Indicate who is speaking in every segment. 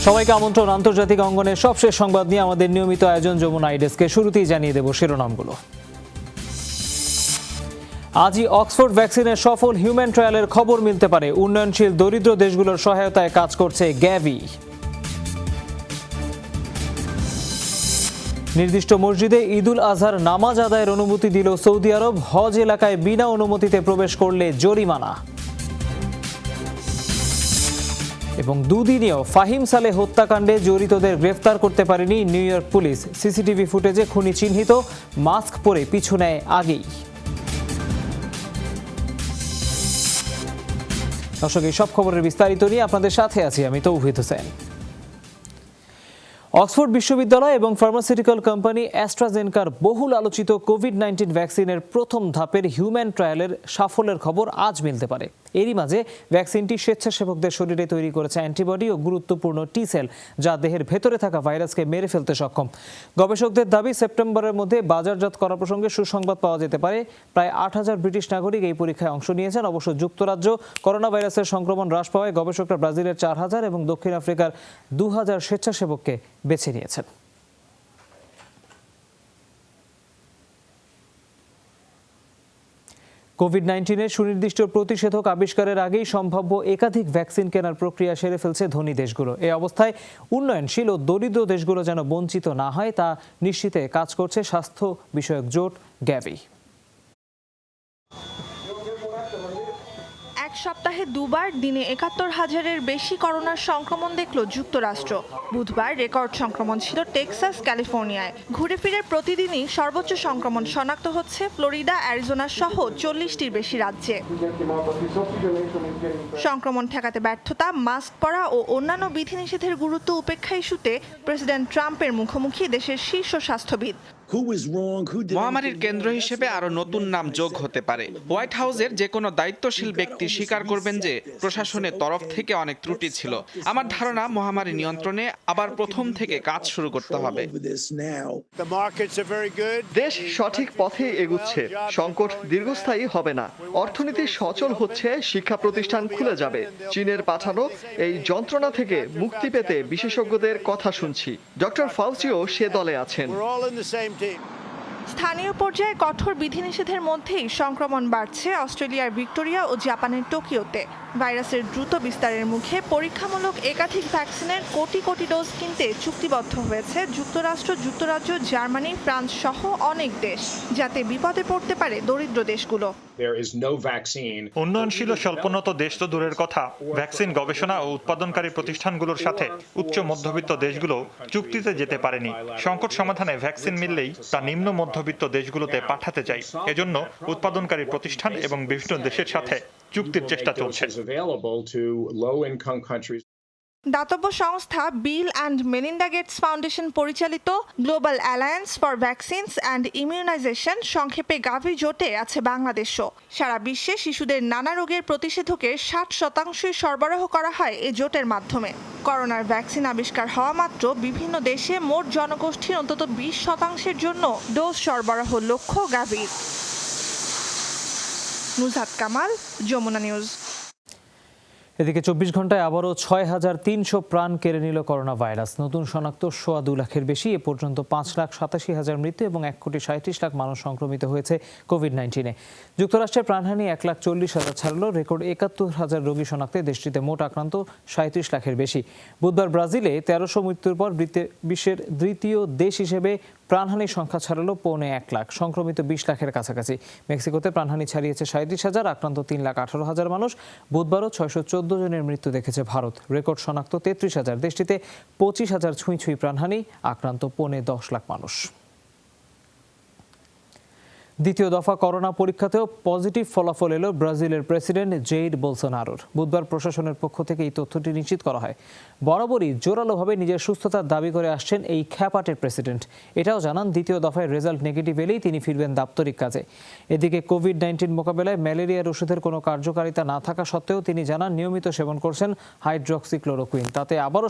Speaker 1: সবাইকে আমন্ত্রণ আন্তর্জাতিক অঙ্গনের সবশেষ সংবাদ নিয়ে আমাদের নিয়মিত আয়োজন যমুনা আইডেস্কে। শুরুতেই জানিয়ে দেব শিরোনামগুলো। আজই অক্সফোর্ড ভ্যাকসিনের সফল হিউম্যান ট্রায়ালের খবর মিলতে পারে। উন্নয়নশীল দরিদ্র দেশগুলোর সহায়তায় কাজ করছে গ্যাভি। নির্দিষ্ট মসজিদে ঈদুল আজহার নামাজ আদায়ের অনুমতি দিল সৌদি আরব। হজ এলাকায় বিনা অনুমতিতে প্রবেশ করলে জরিমানা। এবং দুদিনেও ফাহিম সালে হত্যাকাণ্ডে জড়িতদের গ্রেফতার করতে পারেনি নিউ ইয়র্ক পুলিশ। সিসিটিভি ফুটেজে খুনি চিহ্নিত, মাস্ক পরে পিছু নেয় আগেই। দর্শক, এই সব খবরের বিস্তারিত নিয়ে আপনাদের সাথে আছি আমি তৌহিদ হোসেন। অক্সফোর্ড বিশ্ববিদ্যালয় এবং ফার্মাসিউটিক্যাল কোম্পানি অ্যাস্ট্রাজেনেকার বহুল আলোচিত কোভিড-19 ভ্যাকসিনের প্রথম ধাপের হিউম্যান ট্রায়ালের সাফল্যের খবর আজ মিলতে পারে। এরই মাঝে ভ্যাকসিনটি স্বেচ্ছাসেবকদের শরীরে তৈরি করেছে অ্যান্টিবডি ও গুরুত্বপূর্ণ টি সেল, যা দেহের ভেতরে থাকা ভাইরাসকে মেরে ফেলতে সক্ষম। গবেষকদের দাবি, সেপ্টেম্বরের মধ্যে বাজারজাত করা প্রসঙ্গে সুসংবাদ পাওয়া যেতে পারে। প্রায় 8,000 ব্রিটিশ নাগরিক এই পরীক্ষায় অংশ নিয়েছেন। অবশ্য যুক্তরাজ্য করোনা ভাইরাসের সংক্রমণ হ্রাস পাওয়ায় গবেষকরা ব্রাজিলের 4,000 এবং দক্ষিণ আফ্রিকার 2,000 স্বেচ্ছাসেবককে বেছে নিয়েছেন। কোভিড-19-এর সুনির্দিষ্ট প্রতিষেধক আবিষ্কারের আগেই সম্ভাব্য একাধিক ভ্যাকসিন কেনার প্রক্রিয়া সেরে ফেলছে ধনী দেশগুলো। এই অবস্থায় উন্নয়নশীল ও দরিদ্র দেশগুলো যেন বঞ্চিত না হয় তা নিশ্চিতে কাজ করছে স্বাস্থ্য বিষয়ক জোট গ্যাভি।
Speaker 2: এক সপ্তাহে দুবার দিনে ৭১,০০০-এর বেশি করোনার সংক্রমণ দেখল যুক্তরাষ্ট্র। বুধবার রেকর্ড সংক্রমণ ছিল টেক্সাস, ক্যালিফোর্নিয়ায়। ঘুরে ফিরে প্রতিদিনই সর্বোচ্চ সংক্রমণ শনাক্ত হচ্ছে ফ্লোরিডা, অ্যারিজোনা সহ ৪০টির বেশি রাজ্যে। সংক্রমণ ঠেকাতে ব্যর্থতা, মাস্ক পরা ও অন্যান্য বিধিনিষেধের গুরুত্ব উপেক্ষা ইস্যুতে প্রেসিডেন্ট ট্রাম্পের মুখোমুখি দেশের শীর্ষ স্বাস্থ্যবিদ।
Speaker 3: মহামারীর কেন্দ্র হিসেবে আরো নতুন নাম যোগ হতে পারে। হোয়াইট হাউসের যে কোনো দায়িত্বশীল ব্যক্তি স্বীকার করবেন যে প্রশাসনের তরফ থেকে অনেক ত্রুটি ছিল। আমার ধারণা, মহামারী নিয়ন্ত্রণে আবার প্রথম থেকে কাজ শুরু করতে হবে।
Speaker 4: দেশ সঠিক পথে এগুচ্ছে। সংকট দীর্ঘস্থায়ী হবে না। অর্থনীতি সচল হচ্ছে, শিক্ষা প্রতিষ্ঠান খুলে যাবে। চীনের পাঠানো এই যন্ত্রণা থেকে মুক্তি পেতে বিশেষজ্ঞদের কথা শুনছি। ডক্টর ফাউচিও সে দলে আছেন।
Speaker 2: স্থানীয় পর্যায়ে কঠোর বিধিনিষেধের মধ্যেই সংক্রমণ বাড়ছে অস্ট্রেলিয়ার ভিক্টোরিয়া ও জাপানের টোকিওতে। ভাইরাসের দ্রুত বিস্তারের মুখে পরীক্ষামূলক একাধিক ভ্যাকসিনের কোটি কোটি ডোজ কিনতে চুক্তিবদ্ধ হয়েছে যুক্তরাষ্ট্র, যুক্তরাজ্য, জার্মানি, ফ্রান্স সহ অনেক দেশ, যাতে বিপদে পড়তে পারে দরিদ্র দেশগুলো।
Speaker 5: উন্নয়নশীল ও স্বল্পোন্নত দেশ তো দূরের কথা, ভ্যাকসিন গবেষণা ও উৎপাদনকারী প্রতিষ্ঠানগুলোর সাথে উচ্চ মধ্যবিত্ত দেশগুলো চুক্তিতে যেতে পারেনি। সংকট সমাধানে ভ্যাকসিন মিললেই তা নিম্ন মধ্যবিত্ত দেশগুলোতে পাঠাতে চাই। এজন্য উৎপাদনকারী প্রতিষ্ঠান এবং বিভিন্ন দেশের সাথে চুক্তির চেষ্টা চলছে।
Speaker 2: দাতব্য সংস্থা Bill and Melinda Gates Foundation পরিচালিত Global Alliance for Vaccines and Immunization, সংক্ষেপে গাভি জোটে আছে বাংলাদেশও। সারা বিশ্বে শিশুদের নানা রোগের প্রতিষেধকের 60% সরবরাহ করা হয় এ জোটের মাধ্যমে। করোনার ভ্যাকসিন আবিষ্কার হওয়া মাত্র বিভিন্ন দেশে মোট জনগোষ্ঠীর অন্তত 20% জন্য ডোজ সরবরাহ লক্ষ্য গাভির। নুজহাত কামাল, যমুনা নিউজ।
Speaker 1: এদিকে 24 ঘন্টায় আবারও 6,300 প্রাণ কেড়ে নিল করোনা ভাইরাস। নতুন শনাক্ত 2.25 লাখের বেশি। এ পর্যন্ত 5,87,000 মৃত্যু এবং 1,37,00,000 মানুষ সংক্রমিত হয়েছে কোভিড-19-এ। যুক্তরাষ্ট্রের প্রাণহানি 1,40,000 ছাড়ল। রেকর্ড 71,000 রোগী শনাক্তে দেশটিতে মোট আক্রান্ত 37 লাখের বেশি। বুধবার ব্রাজিলে 1300 মৃত্যুর পর বিশ্বের দ্বিতীয় দেশ হিসেবে প্রাণহানির সংখ্যা ছাড়ালো 1.25 লাখ, সংক্রমিত 20 লাখের কাছাকাছি। মেক্সিকোতে প্রাণহানি ছাড়িয়েছে 37,000, আক্রান্ত 3,18,000 মানুষ। বুধবারও 614 জনের মৃত্যু দেখেছে ভারত। রেকর্ড শনাক্ত 33,000। দেশটিতে 25,000 ছুঁই প্রাণহানি, আক্রান্ত 10.5 লাখ মানুষ। দ্বিতীয় দফা করোনা পরীক্ষাতেও পজিটিভ ফলাফল এলো ব্রাজিলের প্রেসিডেন্ট জেইর বোলসোনারোর। বুধবার প্রশাসনের পক্ষ থেকে এই তথ্যটি নিশ্চিত করা হয়। বরাবরই জোরালোভাবে নিজের সুস্থতার দাবি করে আসছেন এই খ্যাপাটের প্রেসিডেন্ট। এটাও জানান, দ্বিতীয় দফায় রেজাল্ট নেগেটিভ এলেই তিনি ফিরবেন দাপ্তরিক কাজে। এদিকে কোভিড-19 মোকাবেলায় ম্যালেরিয়ার ওষুধের কোনো কার্যকারিতা না থাকা সত্ত্বেও তিনি জানান নিয়মিত সেবন করছেন হাইড্রক্সিক্লোরোকুইন। তাতে আবারও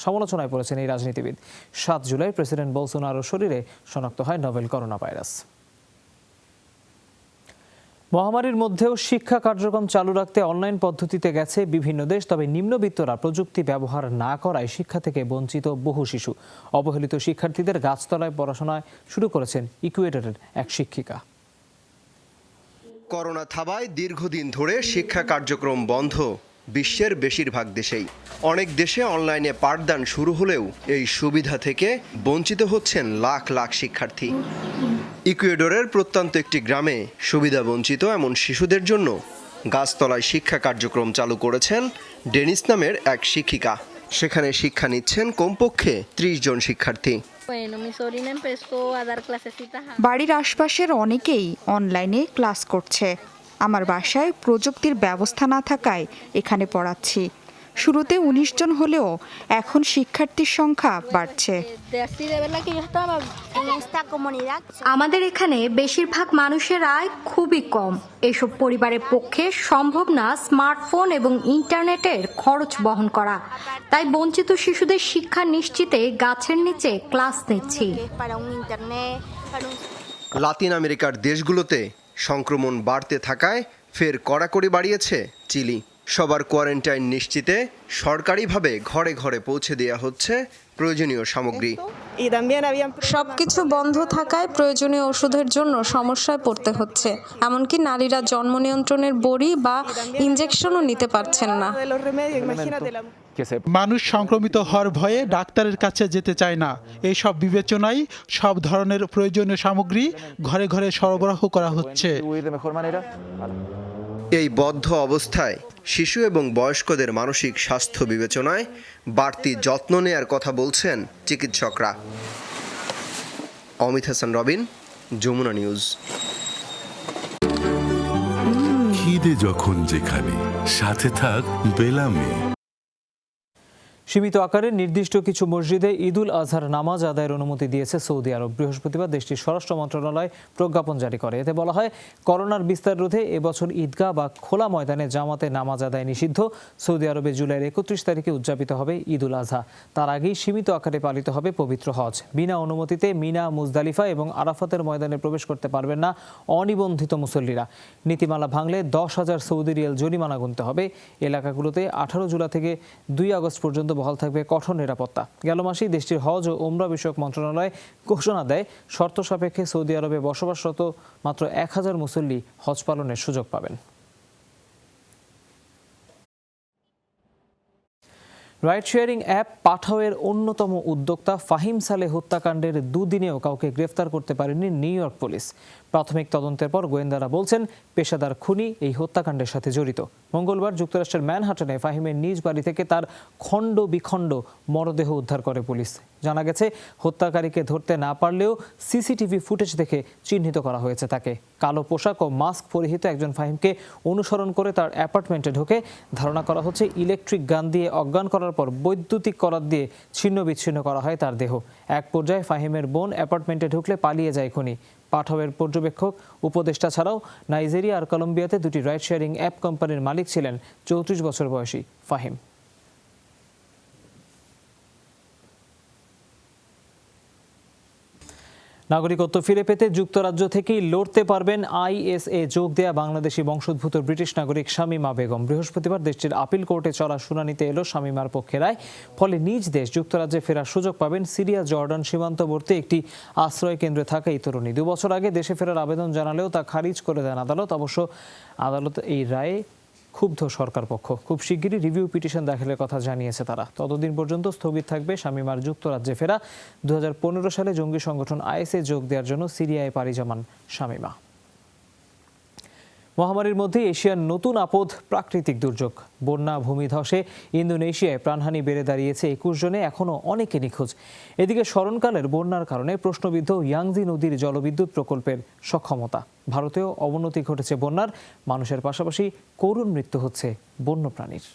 Speaker 1: সমালোচনায় পড়েছেন এই রাজনীতিবিদ। 7 জুলাই প্রেসিডেন্ট বোলসোনারোর শরীরে শনাক্ত হয় নভেল করোনা ভাইরাস। মহামারীর মধ্যেও শিক্ষা কার্যক্রম চালু রাখতে অনলাইন পদ্ধতিতে গেছে বিভিন্ন দেশ, তবে নিম্নবিত্তরা প্রযুক্তি ব্যবহার না করায় শিক্ষা থেকে বঞ্চিত বহু শিশু। অবহেলিত শিক্ষার্থীদের গাছতলায় পড়াশোনায় শুরু করেছেন ইকুয়েডরের এক শিক্ষিকা।
Speaker 6: করোনা থাবায় দীর্ঘদিন ধরে শিক্ষা কার্যক্রম বন্ধ বিশ্বের বেশিরভাগ দেশেই। অনেক দেশে অনলাইনে পাঠদান শুরু হলেও এই সুবিধা থেকে বঞ্চিত হচ্ছেন লাখ লাখ শিক্ষার্থী। ইকুয়েডরের প্রত্যন্ত একটি গ্রামে সুবিধা বঞ্চিত এমন শিশুদের জন্য গাছতলায় শিক্ষা কার্যক্রম চালু করেছেন ডেনিস নামের এক শিক্ষিকা। সেখানে শিক্ষা নিচ্ছেন কমপক্ষে 30 জন শিক্ষার্থী।
Speaker 7: বাড়ির আশপাশের অনেকেই অনলাইনে ক্লাস করছে। আমার বাসায় প্রযুক্তির ব্যবস্থা না থাকায় এখানে পড়াচ্ছি। শুরুতে 19 জন হলেও এখন শিক্ষার্থীর সংখ্যা বাড়ছে।
Speaker 8: আমাদের এখানে বেশিরভাগ মানুষের আয় খুবই কম। এসব পরিবারের পক্ষে সম্ভব না স্মার্টফোন এবং ইন্টারনেটের খরচ বহন করা। তাই বঞ্চিত শিশুদের শিক্ষা নিশ্চিতে গাছের নিচে ক্লাস নিচ্ছি।
Speaker 6: লাতিন আমেরিকার দেশগুলোতে সংক্রমণ বাড়তে থাকায় ফের কড়াকড়ি বাড়িয়েছে চিলি। সবার কোয়ারেন্টাইন নিশ্চিতে সরকারিভাবে ঘরে ঘরে পৌঁছে দেওয়া হচ্ছে প্রয়োজনীয় সামগ্রী।
Speaker 9: সবকিছু বন্ধ থাকায় প্রয়োজনীয় ওষুধের জন্য সমস্যায় পড়তে হচ্ছে। এমনকি নারীরা জন্ম নিয়ন্ত্রণের বড়ি বা ইনজেকশনও নিতে পারছেন না।
Speaker 10: মানুষ সংক্রমিত হওয়ার ভয়ে ডাক্তারের কাছে যেতে চায় না। এইসব বিবেচনায় সব ধরনের প্রয়োজনীয় সামগ্রী ঘরে ঘরে সরবরাহ করা হচ্ছে।
Speaker 6: এই বদ্ধ অবস্থায় শিশু এবং বয়স্কদের মানসিক স্বাস্থ্য বিবেচনায় বাড়তি যত্ন নেয়ার কথা বলছেন চিকিৎসকরা। অমিত হাসান রবিন, যমুনা নিউজ।
Speaker 11: খিদে যখন যেখানে, সাথে থাক বেলামে।
Speaker 1: সীমিত আকারে নির্দিষ্ট কিছু মসজিদে ঈদুল আজহার নামাজ আদায়ের অনুমতি দিয়েছে সৌদি আরব। বৃহস্পতিবার দেশটির স্বরাষ্ট্র মন্ত্রণালয় প্রজ্ঞাপন জারি করে। এতে বলা হয়, করোনার বিস্তার রোধে এবছর ঈদগাহ বা খোলা ময়দানে জামাতে নামাজ আদায় নিষিদ্ধ। সৌদি আরবে জুলাইয়ের 31 তারিখে উদযাপিত হবে ঈদুল আজহা। তার আগেই সীমিত আকারে পালিত হবে পবিত্র হজ। বিনা অনুমতিতে মিনা, মুজদালিফা এবং আরাফাতের ময়দানে প্রবেশ করতে পারবেন না অনিবন্ধিত মুসল্লিরা। নীতিমালা ভাঙলে 10,000 সৌদি রিয়াল জরিমানা গুনতে হবে। এলাকাগুলোতে 18 জুলাই থেকে 2 আগস্ট পর্যন্ত বহাল থাকবে কঠোর নিরাপত্তা। গেল মাসেই দেশটির হজ ও উমরা বিষয়ক মন্ত্রণালয় ঘোষণা দেয়, শর্ত সাপেক্ষে সৌদি আরবে বসবাসরত মাত্র 1000 মুসল্লি হজ পালনের সুযোগ পাবেন। রাইড শেয়ারিং অ্যাপ পাঠাওয়ের অন্যতম উদ্যোক্তা ফাহিম সালেহ হত্যাকাণ্ডের দুদিনেও কাউকে গ্রেফতার করতে পারেনি নিউ ইয়র্ক পুলিশ। প্রাথমিক তদন্তের পর গোয়েন্দারা বলছেন, পেশাদার খুনি এই হত্যাকাণ্ডের সাথে জড়িত। মঙ্গলবার যুক্তরাষ্ট্রের ম্যানহাটনে ফাহিমের নিজ বাড়ি থেকে তার খণ্ড বিখণ্ড মরদেহ উদ্ধার করে পুলিশ। জানা গেছে, হত্যাকারীকে ধরতে না পারলেও সিসিটিভি ফুটেজ দেখে চিহ্নিত করা হয়েছে তাকে। কালো পোশাক ও মাস্ক পরিহিত একজন ফাহিমকে অনুসরণ করে তার অ্যাপার্টমেন্টে ঢোকে। ধারণা করা হচ্ছে, ইলেকট্রিক গান দিয়ে অজ্ঞান করার পর বৈদ্যুতিক করাত দিয়ে ছিন্ন বিচ্ছিন্ন করা হয় তার দেহ। এক পর্যায়ে ফাহিমের বোন অ্যাপার্টমেন্টে ঢুকলে পালিয়ে যায় খুনি। পাঠাওয়ের পর্যবেক্ষক উপদেষ্টা ছাড়াও নাইজেরিয়া আর কলম্বিয়াতে দুটি রাইড শেয়ারিং অ্যাপ কোম্পানির মালিক ছিলেন 34 বছর বয়সী ফাহিম। নাগরিকত্ব ফিরে পেতে যুক্তরাজ্য থেকেই লড়তে পারবেন আইএসএ যোগ দেয়া বাংলাদেশি বংশোদ্ভূত ব্রিটিশ নাগরিক শামীমা বেগম। বৃহস্পতিবার দেশটির আপিল কোর্টে চলা শুনানিতে এলো শামীমার পক্ষে রায়। ফলে নিজ দেশ যুক্তরাজ্যে ফেরার সুযোগ পাবেন সিরিয়া জর্ডান সীমান্তবর্তী একটি আশ্রয় কেন্দ্রে থাকা এই তরুণী। 2 বছর আগে দেশে ফেরার আবেদন জানালেও তা খারিজ করে দেন আদালত। অবশ্য আদালত এই রায়ে ক্ষুব্ধ সরকার পক্ষ। খুব শিগগিরই রিভিউ পিটিশন দাখিলের কথা জানিয়েছে তারা। ততদিন পর্যন্ত স্থগিত থাকবে শামীমার যুক্তরাজ্যে ফেরা। 2015 সালে জঙ্গি সংগঠন আইএসএ যোগ দেওয়ার জন্য সিরিয়ায় পাড়ি জমান শামীমা। মহামারীর মধ্যে এশিয়ার নতুন আপদ প্রাকৃতিক দুর্যোগ। বন্যা, ভূমিধসে ইন্দোনেশিয়ায় প্রাণহানি বেড়ে দাঁড়িয়েছে 21 জনে, এখনও অনেকে নিখোঁজ। এদিকে স্মরণকালের বন্যার কারণে প্রশ্নবিদ্ধ ইয়াংজি নদীর জলবিদ্যুৎ প্রকল্পের সক্ষমতা। ভারতেও অবনতি ঘটেছে বন্যার। মানুষের পাশাপাশি করুণ মৃত্যু হচ্ছে বন্যপ্রাণীর।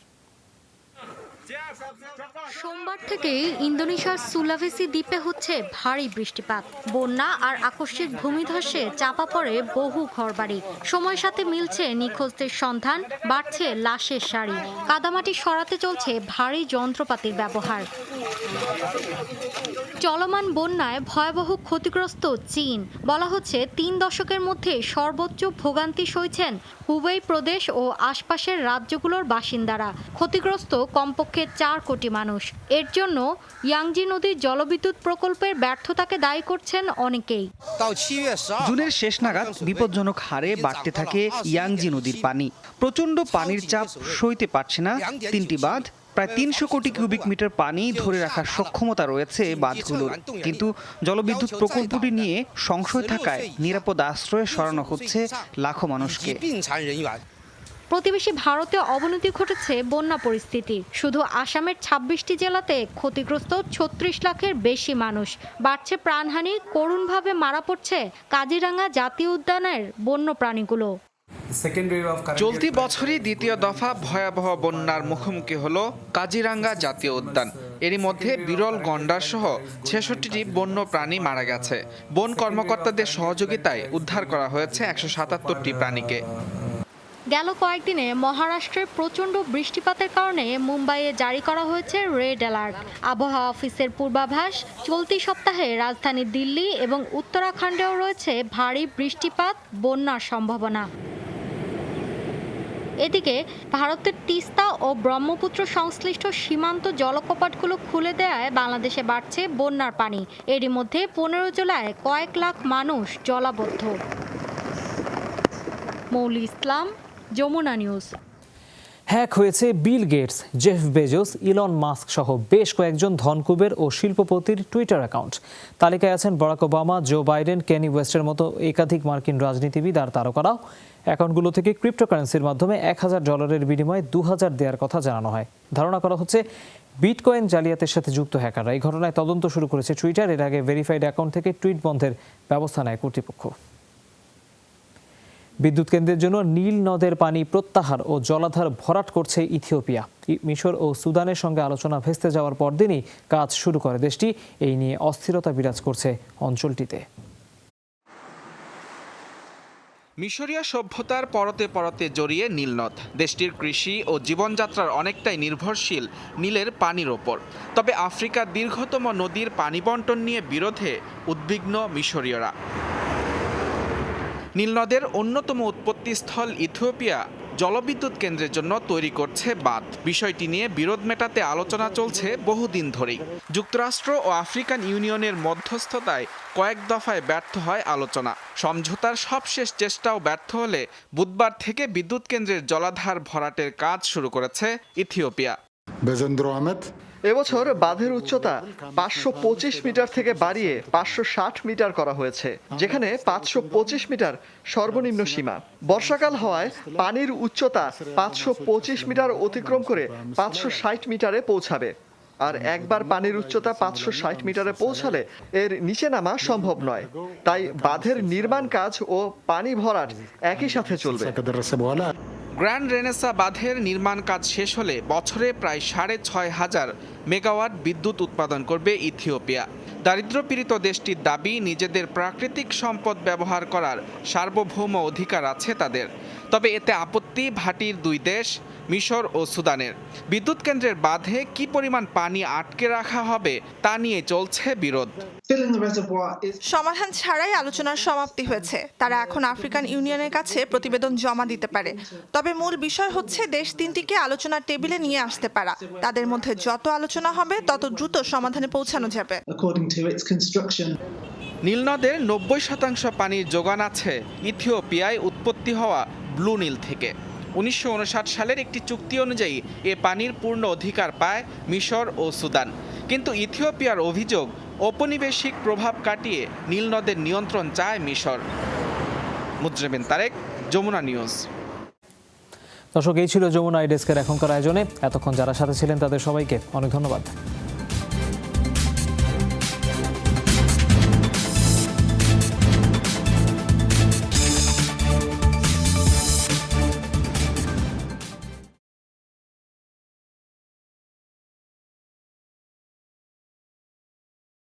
Speaker 8: সোমবার থেকে ইন্দোনেশিয়ার সুলাভেসি দ্বীপে হচ্ছে ভারী বৃষ্টিপাত। বন্যা আর আকস্মিক ভূমিধসে চাপা পড়ে বহু ঘরবাড়ি। সময়ের সাথে মিলছে নিখোঁজদের সন্ধান, বাড়ছে লাশের সারি। কাদামাটি সরাতে চলছে ভারী যন্ত্রপাতির ব্যবহার। চলমান বন্যায় ভয়াবহ ক্ষতিগ্রস্ত চীন। বলা হচ্ছে 3 দশকের মধ্যে সর্বোচ্চ ভোগান্তি সইছেন হুবেই প্রদেশ ও আশপাশের রাজ্যগুলোর বাসিন্দারা। ক্ষতিগ্রস্ত কমপক্ষে 4 কোটি মানুষ। এর জন্য ইয়াংজি নদীর জলবিদ্যুৎ প্রকল্পের ব্যর্থতাকে দায়ী করছেন অনেকেই।
Speaker 12: জুনের শেষ নাগাদ বিপজ্জনক হারে বাড়তে থাকে ইয়াংজি নদীর পানি। প্রচণ্ড পানির চাপ সইতে পারছে না 3টি বাঁধ। প্রায় 300 কোটি কিউবিক মিটার পানি ধরে রাখার সক্ষমতা রয়েছে বাঁধগুলোর, কিন্তু জলবিদ্যুৎ প্রকল্পটি নিয়ে সংশয় থাকায় নিরাপদ আশ্রয়ে সরানো হচ্ছে লাখো মানুষকে।
Speaker 8: প্রতিবেশী ভারতে অবনতি ঘটেছে বন্যা পরিস্থিতি। শুধু আসামের 26টি জেলাতে ক্ষতিগ্রস্ত 36 লাখের বেশি মানুষ। বাড়ছে প্রাণহানি, করুণভাবে মারা পড়ছে কাজিরাঙ্গা জাতীয় উদ্যানের বন্যপ্রাণীগুলো।
Speaker 3: চলতি বছরই দ্বিতীয় দফা ভয়াবহ বন্যার মুখোমুখি হলো কাজিরাঙ্গা জাতীয় উদ্যান। এরই মধ্যে বিরল গন্ডার সহ 66টি বন্য প্রাণী মারা গেছে। বন কর্মকর্তাদের সহযোগিতায় উদ্ধার করা হয়েছে 177টি প্রাণীকে।
Speaker 8: গেল কয়েকদিনে মহারাষ্ট্রে প্রচণ্ড বৃষ্টিপাতের কারণে মুম্বাইয়ে জারি করা হয়েছে রেড অ্যালার্ট। আবহাওয়া অফিসের পূর্বাভাস, চলতি সপ্তাহে রাজধানী দিল্লি এবং উত্তরাখণ্ডেও রয়েছে ভারী বৃষ্টিপাত, বন্যার সম্ভাবনা। এদিকে ভারতের তিস্তা ও ব্রহ্মপুত্র সংশ্লিষ্ট সীমান্ত জলকপাটগুলো খুলে দেওয়ায় বাংলাদেশে বাড়ছে বন্যার পানি। এরই মধ্যে 15 জেলায় কয়েক লাখ মানুষ জলাবদ্ধ। মৌলি ইসলাম, যমুনা নিউজ।
Speaker 1: হ্যাক হয়েছে Bill Gates, Jeff Bezos, Elon Musk সহ বেশ কয়েকজন ধনকুবের ও শিল্পপতির টুইটার অ্যাকাউন্ট। তালিকায় আছেন বারাক ওবামা, জো বাইডেন, কেনি ওয়েস্টের মতো একাধিক মার্কিন রাজনীতিবিদ আর তারকারাও। অ্যাকাউন্টগুলো থেকে ক্রিপ্টোকারেন্সির মাধ্যমে $1000 বিনিময়ে 2000 দেওয়ার কথা জানানো হয়। ধারণা করা হচ্ছে বিটকয়েন জালিয়াতির সাথে যুক্ত হ্যাকাররা। এই ঘটনায় তদন্ত শুরু করেছে টুইটার। এর আগে ভেরিফাইড অ্যাকাউন্ট থেকে টুইট বন্ধের ব্যবস্থা নেয় কর্তৃপক্ষ। বিদ্যুৎ কেন্দ্রের জন্য নীল নদের পানি প্রত্যাহার ও জলাধার ভরাট করছে ইথিওপিয়া। মিশর ও সুদানের সঙ্গে আলোচনা ভেস্তে যাওয়ার পরদিনই কাজ শুরু করে দেশটি। এই নিয়ে অস্থিরতা বিরাজ করছে অঞ্চলটিতে।
Speaker 3: মিশরীয় সভ্যতার পরতে পরতে জড়িয়ে নীলনদ। দেশটির কৃষি ও জীবনযাত্রার অনেকটাই নির্ভরশীল নীলের পানির ওপর। তবে আফ্রিকার দীর্ঘতম নদীর পানি বণ্টন নিয়ে বিরোধে উদ্বিগ্ন মিশরীয়রা। নীলনদের অন্যতম উৎপত্তিস্থল ইথিওপিয়া জলবিদ্যুৎ কেন্দ্রের জন্য তৈরি করছে বাঁধ। বিষয়টি নিয়ে বিরোধ মেটাতে আলোচনা চলছে বহুদিন ধরেই। যুক্তরাষ্ট্র ও আফ্রিকান ইউনিয়নের মধ্যস্থতায় কয়েক দফায় ব্যর্থ হয় আলোচনা। সমঝোতার সবশেষ চেষ্টাও ব্যর্থ হলে বুধবার থেকে বিদ্যুৎ কেন্দ্রের জলাধার ভরাটের কাজ শুরু করেছে ইথিওপিয়া।
Speaker 4: এবছর বাঁধের উচ্চতা 525 মিটার থেকে বাড়িয়ে 560 মিটার করা হয়েছে, যেখানে 525 মিটার সর্বনিম্ন সীমা। বর্ষাকাল হওয়ায় পানির উচ্চতা 525 মিটার অতিক্রম করে 560 মিটারে পৌঁছাবে। আর একবার পানির উচ্চতা 560 মিটারে পৌঁছালে এর নিচে নামা সম্ভব নয়। তাই বাঁধের নির্মাণ কাজ ও পানি ভরাট একই সাথে চলবে।
Speaker 3: গ্র্যান্ড রেনেসা বাঁধের নির্মাণ কাজ শেষ হলে বছরে প্রায় 6500 মেগাওয়াট বিদ্যুৎ উৎপাদন করবে ইথিওপিয়া। দারিদ্র্যপীড়িত দেশটির দাবি, নিজেদের প্রাকৃতিক সম্পদ ব্যবহার করার সার্বভৌম অধিকার আছে তাদের। তবে এতে আপত্তি ভাটির 2 দেশ, মিশর ও সুদানের। বিদ্যুৎ কেন্দ্রের বাঁধে কি পরিমাণ পানি আটকে রাখা হবে তা নিয়ে চলছে বিরোধ।
Speaker 2: সমাধান ছাড়াই আলোচনার সমাপ্তি হয়েছে। তারা এখন আফ্রিকান ইউনিয়নের কাছে প্রতিবেদন জমা দিতে পারে। তবে মূল বিষয় হচ্ছে দেশ 3টিকে আলোচনার টেবিলে নিয়ে আসতে পারা। তাদের মধ্যে যত আলোচনা হবে তত দ্রুত সমাধানে পৌঁছানো যাবে।
Speaker 3: নীলনদের 90% পানির যোগান আছে ইথিওপিয়ায় উৎপত্তি হওয়া ব্লু নীল থেকে। 1959 সালের একটি চুক্তি অনুযায়ী এ পানির পূর্ণ অধিকার পায় মিশর ও সুদান। কিন্তু ইথিওপিয়ার অভিযোগ, ঔপনিবেশিক প্রভাব কাটিয়ে নীলনদের নিয়ন্ত্রণ চায় মিশর। মুজরিবিন তারেক, যমুনা নিউজ।
Speaker 1: দর্শক, এই ছিল যমুনা ডেস্কের এখনকার আয়োজনে। এতক্ষণ যারা সাথে ছিলেন তাদের সবাইকে অনেক ধন্যবাদ।